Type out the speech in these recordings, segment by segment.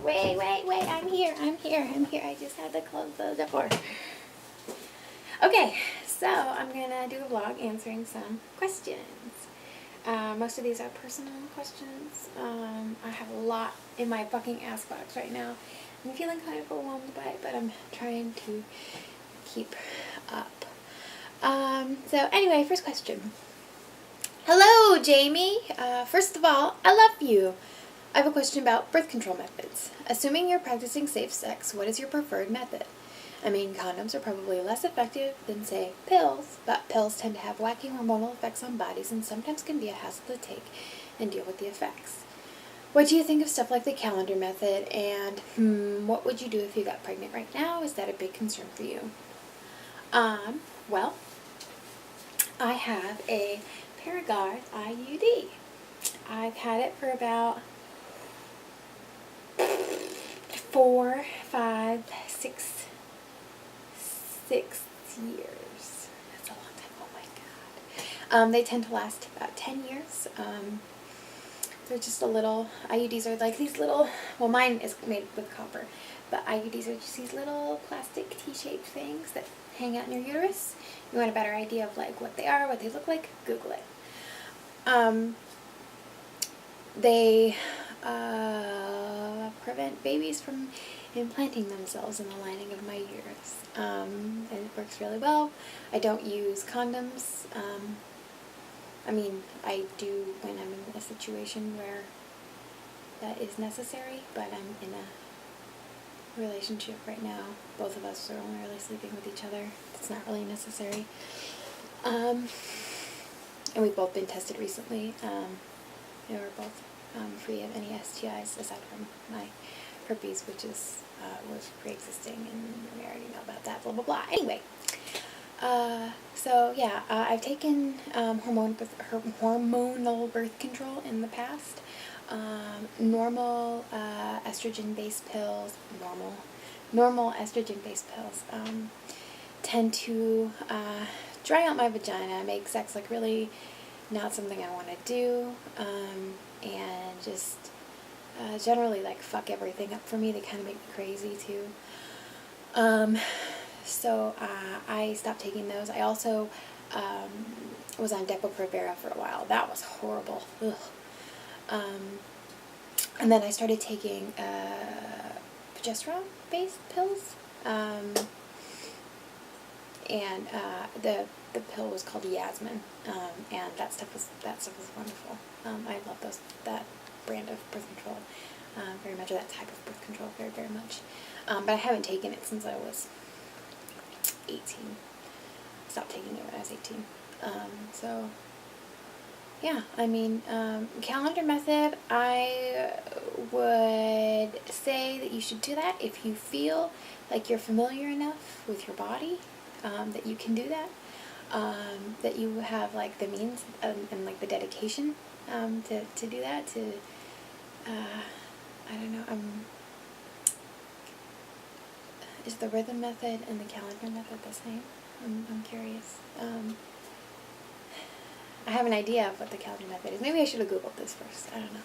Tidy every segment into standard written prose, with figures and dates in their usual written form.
Wait, I'm here. I just had to close the door. Okay, so I'm gonna do a vlog answering some questions. Most of these are personal questions. I have a lot in my fucking ass box right now. I'm feeling kind of overwhelmed by it, but I'm trying to keep up. So anyway, first question. Hello, Jamie. First of all, I love you. I have a question about birth control methods. Assuming you're practicing safe sex, what is your preferred method? I mean, condoms are probably less effective than, say, pills, but pills tend to have wacky hormonal effects on bodies and sometimes can be a hassle to take and deal with the effects. What do you think of stuff like the calendar method, and what would you do if you got pregnant right now? Is that a big concern for you? Well, I have a Paragard IUD. I've had it for about 4, 5, 6 years. That's a long time. Oh my god. They tend to last about 10 years. They're just a little, IUDs are like these little, well, mine is made with copper, but IUDs are just these little plastic T-shaped things that hang out in your uterus. You want a better idea of like what they are, what they look like, Google it. They prevent babies from implanting themselves in the lining of my uterus. And it works really well. I don't use condoms. I mean, I do when I'm in a situation where that is necessary, but I'm in a relationship right now. Both of us are only really sleeping with each other. It's not really necessary. And we've both been tested recently. And we're both free of any STIs aside from my herpes, which is was pre-existing, and we already know about that. Blah blah blah. Anyway, so yeah, I've taken hormonal birth control in the past. Normal estrogen-based pills, normal estrogen-based pills tend to dry out my vagina, make sex like really not something I want to do, and just generally like fuck everything up for me. They kind of make me crazy too. So I stopped taking those. I also was on Depo-Provera for a while. That was horrible. Ugh. And then I started taking progesterone-based pills. And the pill was called Yasmin, and that stuff was wonderful. I love that brand of birth control very much, or that type of birth control very, very much. But I haven't taken it since I was 18. I stopped taking it when I was 18. So yeah, I mean, calendar method, I would say that you should do that if you feel like you're familiar enough with your body, that you can do that, that you have like the means and like the dedication to do that, to I don't know, is the rhythm method and the calendar method the same? I'm curious. I have an idea of what the calendar method is. Maybe I should have Googled this first. I don't know.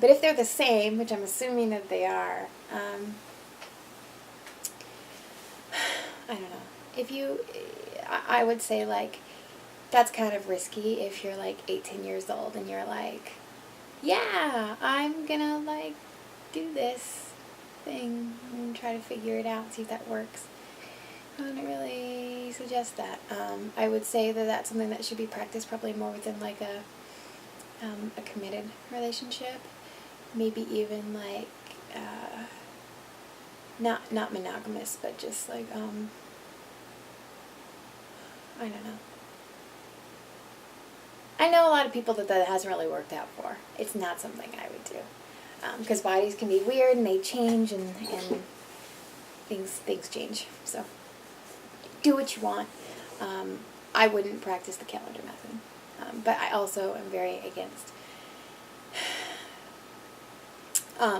But if they're the same, which I'm assuming that they are, I don't know. If you, I would say like, that's kind of risky if you're like 18 years old and you're like, yeah, I'm gonna like do this thing and try to figure it out, see if that works. I wouldn't really suggest that. I would say that that's something that should be practiced probably more within like a committed relationship, maybe even like not monogamous, but just like I don't know. I know a lot of people that hasn't really worked out for. It's not something I would do, because bodies can be weird and they change, and things change. So do what you want. I wouldn't practice the calendar method, but I also am very against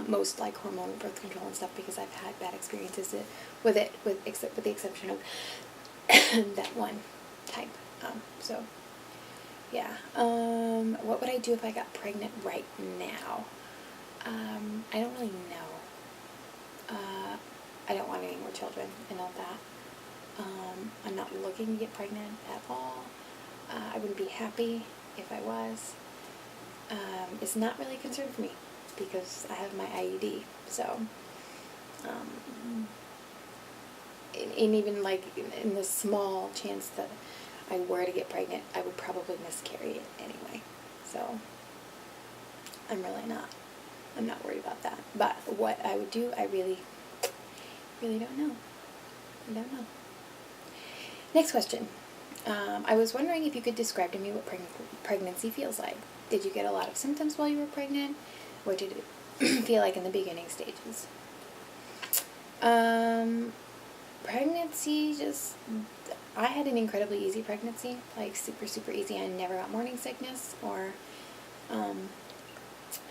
most like hormonal birth control and stuff, because I've had bad experiences with it, with the exception of that one type. So yeah. What would I do if I got pregnant right now? I don't really know. I don't want any more children. I know that. I'm not looking to get pregnant at all. I wouldn't be happy if I was. It's not really a concern for me because I have my IUD. So, and even like in the small chance that I were to get pregnant, I would probably miscarry it anyway. So, I'm not worried about that. But what I would do, I really don't know. I don't know. Next question. I was wondering if you could describe to me what pregnancy feels like. Did you get a lot of symptoms while you were pregnant? What did it feel like in the beginning stages? Pregnancy, I had an incredibly easy pregnancy, like super, super easy. I never got morning sickness or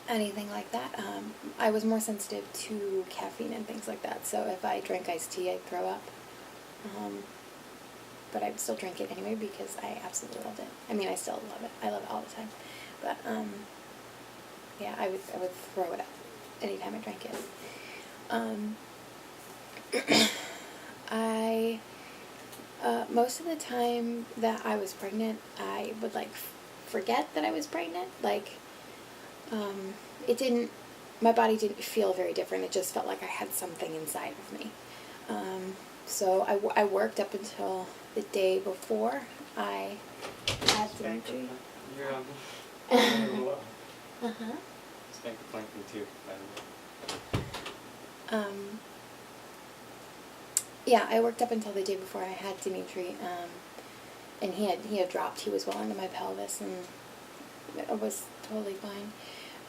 anything like that. I was more sensitive to caffeine and things like that, so if I drank iced tea, I'd throw up. But I'd still drink it anyway because I absolutely loved it. I mean, I still love it. I love it all the time. But, yeah, I would throw it up anytime I drank it. Most of the time that I was pregnant, I would, like, forget that I was pregnant. Like, my body didn't feel very different. It just felt like I had something inside of me. So I worked up until the day before I had surgery. You're on. Uh-huh. Spank the plankton too, by the way. Yeah, I worked up until the day before I had Dimitri, and he had dropped. He was well into my pelvis, and it was totally fine.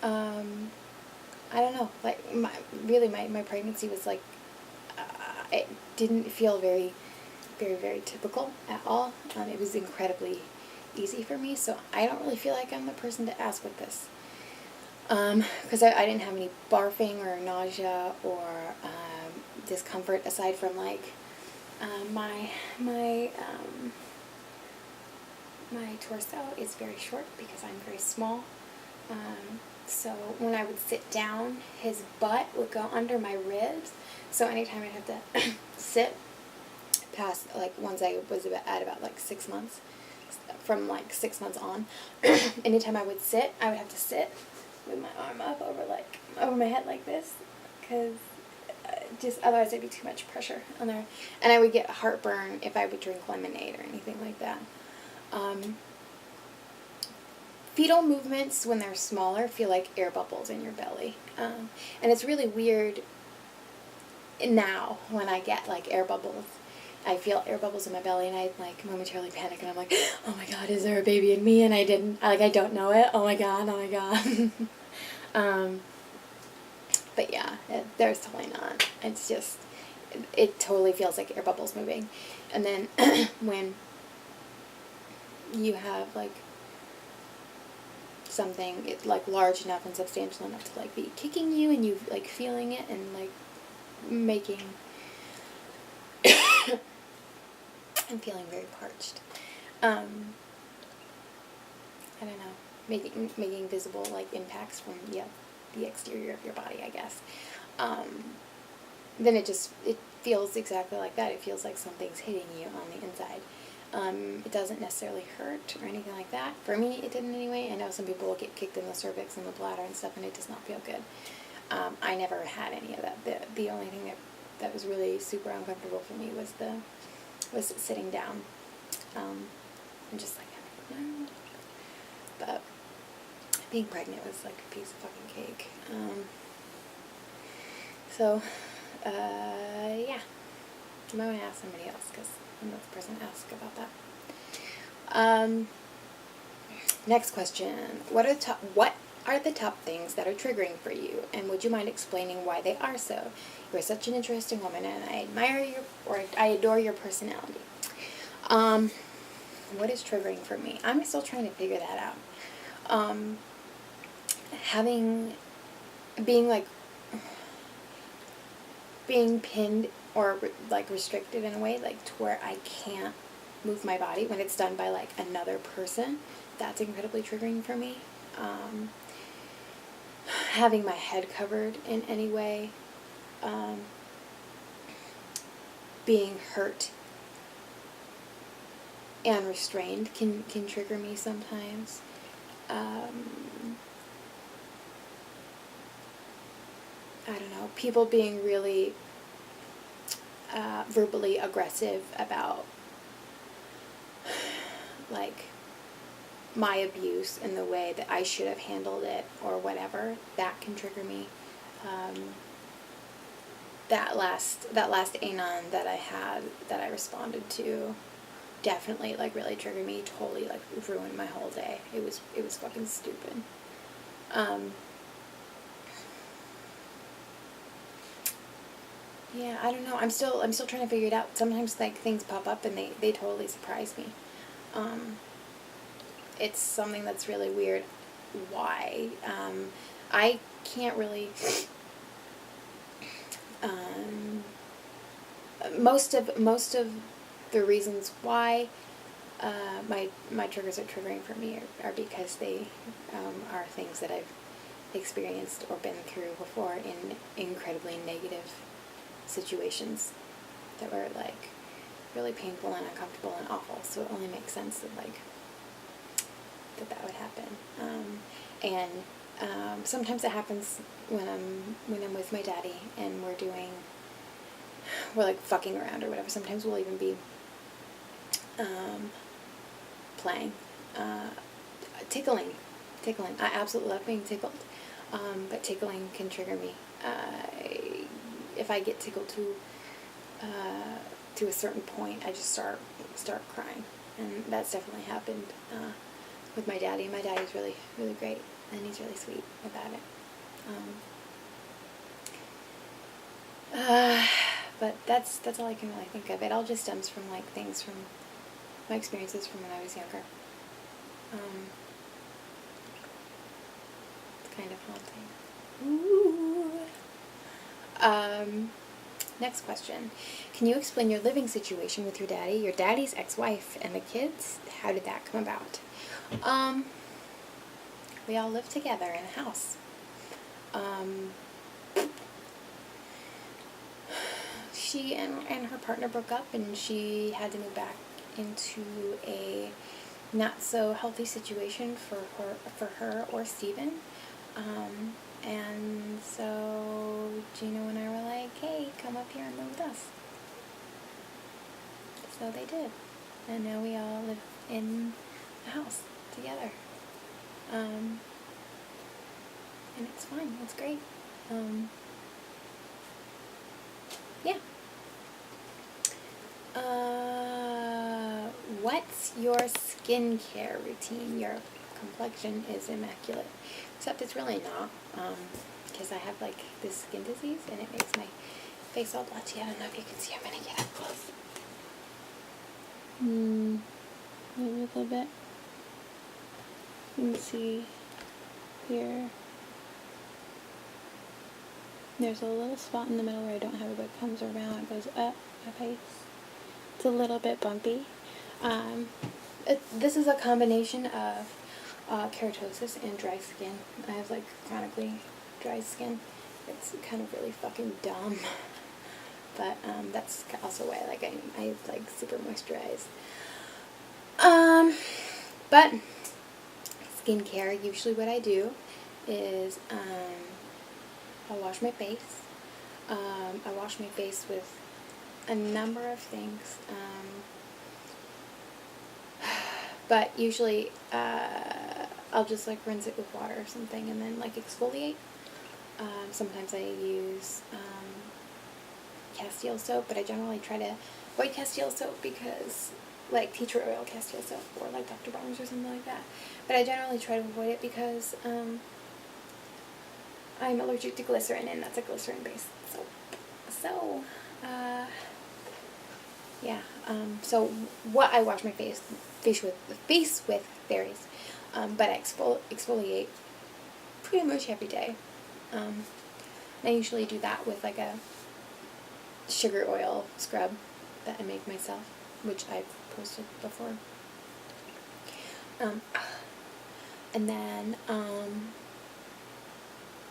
I don't know, like, my pregnancy was like, it didn't feel very, very, very typical at all. It was incredibly easy for me, so I don't really feel like I'm the person to ask with this. Because I didn't have any barfing or nausea or discomfort aside from, like, my torso is very short because I'm very small. So when I would sit down, his butt would go under my ribs. So anytime I'd have to sit past, like, once I was at about, like, 6 months, from, like, 6 months on, anytime I would sit, I would have to sit with my arm up over my head like this, because otherwise there'd be too much pressure on there. And I would get heartburn if I would drink lemonade or anything like that. Fetal movements, when they're smaller, feel like air bubbles in your belly. And it's really weird now when I get, like, air bubbles. I feel air bubbles in my belly, and I, like, momentarily panic, and I'm like, oh my god, is there a baby in me? And I don't know it. Oh my god, oh my god. But yeah, there's totally not. It's just, it totally feels like air bubbles moving. And then when you have, like, something, like, large enough and substantial enough to, like, be kicking you, and you, like, feeling it, and, like, making I'm feeling very parched. I don't know, making visible, like, impacts from the exterior of your body, I guess. Then it feels exactly like that. It feels like something's hitting you on the inside. It doesn't necessarily hurt or anything like that. For me, it didn't anyway. I know some people will get kicked in the cervix and the bladder and stuff, and it does not feel good. I never had any of that. The only thing that was really super uncomfortable for me was sitting down, and just, like, but being pregnant was like a piece of fucking cake. Yeah. I'm going to ask somebody else, because I'm not the person to ask about that. Next question. What are the top things that are triggering for you, and would you mind explaining why they are so? You are such an interesting woman, and I adore your personality. What is triggering for me? I'm still trying to figure that out. Being pinned or, like, restricted in a way, like, to where I can't move my body when it's done by, like, another person, that's incredibly triggering for me. having my head covered in any way, being hurt and restrained can trigger me sometimes. I don't know, people being really verbally aggressive about, like, my abuse and the way that I should have handled it or whatever, that can trigger me. That last anon that I had, that I responded to, definitely, like, really triggered me, totally, like, ruined my whole day. It was fucking stupid. Yeah, I don't know. I'm still trying to figure it out. Sometimes, like, things pop up and they totally surprise me. It's something that's really weird. Why? I can't really. Most of the reasons why my triggers are triggering for me are because they are things that I've experienced or been through before in incredibly negative situations that were, like, really painful and uncomfortable and awful. So it only makes sense that, like, that would happen. And sometimes it happens when I'm with my daddy and we're like fucking around or whatever. Sometimes we'll even be playing, tickling. I absolutely love being tickled, but tickling can trigger me. If I get tickled to a certain point, I just start crying, and that's definitely happened with my daddy. My daddy's really, really great, and he's really sweet about it. But that's all I can really think of. It all just stems from, like, things from my experiences from when I was younger. It's kind of haunting. Ooh. Next question. Can you explain your living situation with your daddy, your daddy's ex-wife, and the kids? How did that come about? We all live together in a house. She and her partner broke up, and she had to move back into a not so healthy situation for her or Steven. And so Gino and I were like, hey, come up here and live with us. So they did. And now we all live in a house together. And it's fine. It's great. Yeah. What's your skincare routine? Your complexion is immaculate. Except it's really not. Because I have, like, this skin disease, and it makes my face all blotchy. I don't know if you can see. I'm going to get up close. Maybe a little bit. You can see here. There's a little spot in the middle where I don't have it, but it comes around. It goes up my face. It's a little bit bumpy. This is a combination of keratosis and dry skin. I have, like, chronically dry skin. It's kind of really fucking dumb. But that's also why, like, I like super moisturized. But skincare, usually what I do is I wash my face. I wash my face with a number of things. But usually I'll just, like, rinse it with water or something and then, like, exfoliate. Sometimes I use Castile soap, but I generally try to avoid Castile soap because, like, tea tree oil Castile soap or, like, Dr. Barnes or something like that. But I generally try to avoid it because I'm allergic to glycerin, and that's a glycerin-based soap. So, yeah. So what I wash my face with varies. But I exfoliate pretty much every day. I usually do that with, like, a sugar oil scrub that I make myself, which I've posted before. And then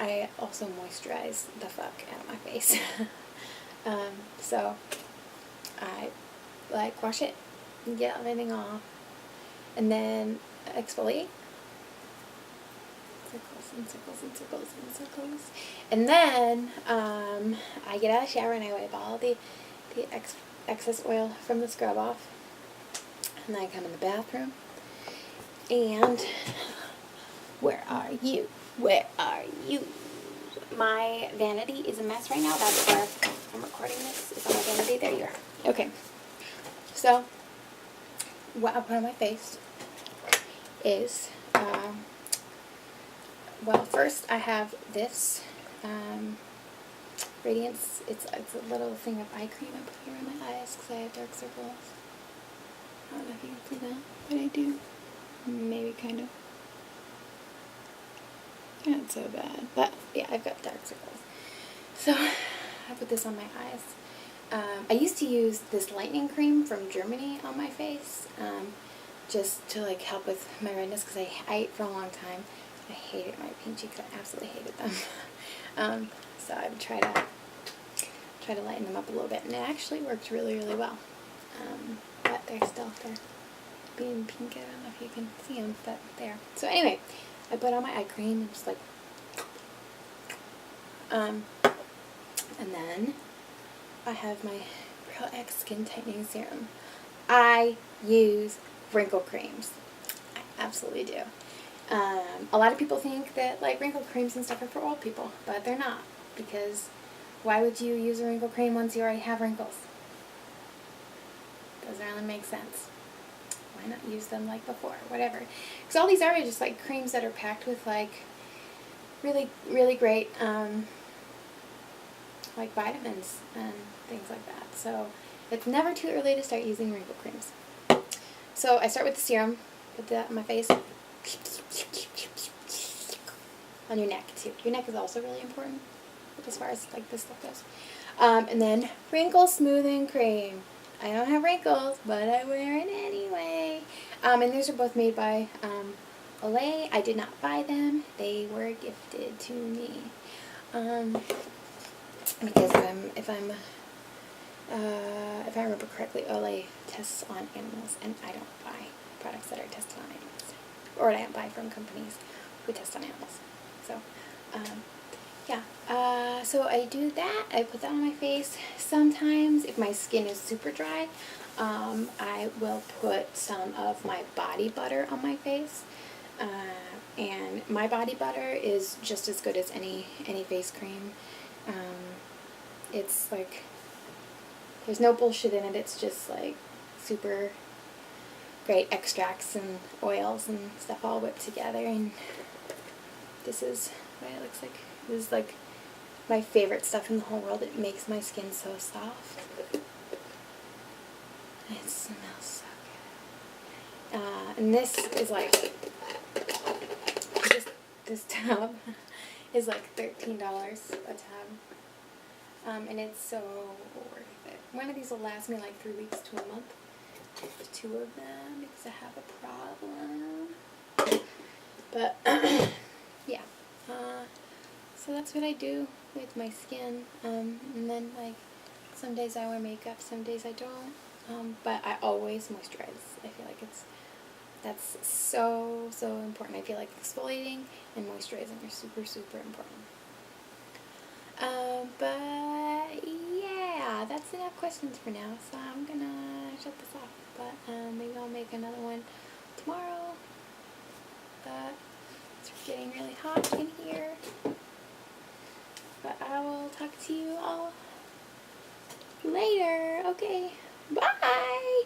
I also moisturize the fuck out of my face. So I like wash it and get everything off, and then exfoliate. Circles and circles and circles and circles. And then I get out of the shower and I wipe all the excess oil from the scrub off. And then I come in the bathroom. And where are you? Where are you? My vanity is a mess right now. That's where I'm recording this. Is on my vanity. There you are. Okay. So what I put on my face is well, first I have this Radiance. It's a little thing of eye cream I put here on my eyes because I have dark circles. I don't know if you can see that, but I do. Maybe kind of. Not so bad, but yeah, I've got dark circles. So I put this on my eyes. I used to use this lightening cream from Germany on my face, just to like help with my redness because I ate for a long time. I hated my pink cheeks. I absolutely hated them. So I would try to lighten them up a little bit, and it actually worked really, really well. But they're being pink. I don't know if you can see them, but there. So anyway, I put on my eye cream and just like, and then I have my Real X Skin Tightening Serum. I use wrinkle creams. I absolutely do. A lot of people think that like wrinkle creams and stuff are for old people, but they're not, because why would you use a wrinkle cream once you already have wrinkles? Doesn't really make sense. Why not use them like before? Whatever. Because all these are just like creams that are packed with like really, really great like vitamins and things like that. So it's never too early to start using wrinkle creams. So I start with the serum, put that on my face, on your neck too. Your neck is also really important as far as like this stuff goes. And then wrinkle smoothing cream. I don't have wrinkles, but I wear it anyway. And these are both made by Olay. I did not buy them. They were gifted to me. Because if I remember correctly, Olay tests on animals, and I don't buy products that are tested on animals, or I don't buy from companies who test on animals. So, yeah. So I do that. I put that on my face. Sometimes, if my skin is super dry, I will put some of my body butter on my face. And my body butter is just as good as any face cream. It's like, there's no bullshit in it. It's just like super great extracts and oils and stuff all whipped together. And this is what it looks like. This is like my favorite stuff in the whole world. It makes my skin so soft. It smells so good. And this is like, this tub is like $13 a tub. And it's so worth it. One of these will last me like 3 weeks to a month. 2 of them because I have a problem. But yeah. So that's what I do with my skin. And then like some days I wear makeup, some days I don't. But I always moisturize. I feel like that's so important. I feel like exfoliating and moisturizing are super, super important. But yeah, that's enough questions for now, so I'm gonna shut this off. But maybe I'll make another one tomorrow. But it's getting really hot in here. But I will talk to you all later. Okay, bye!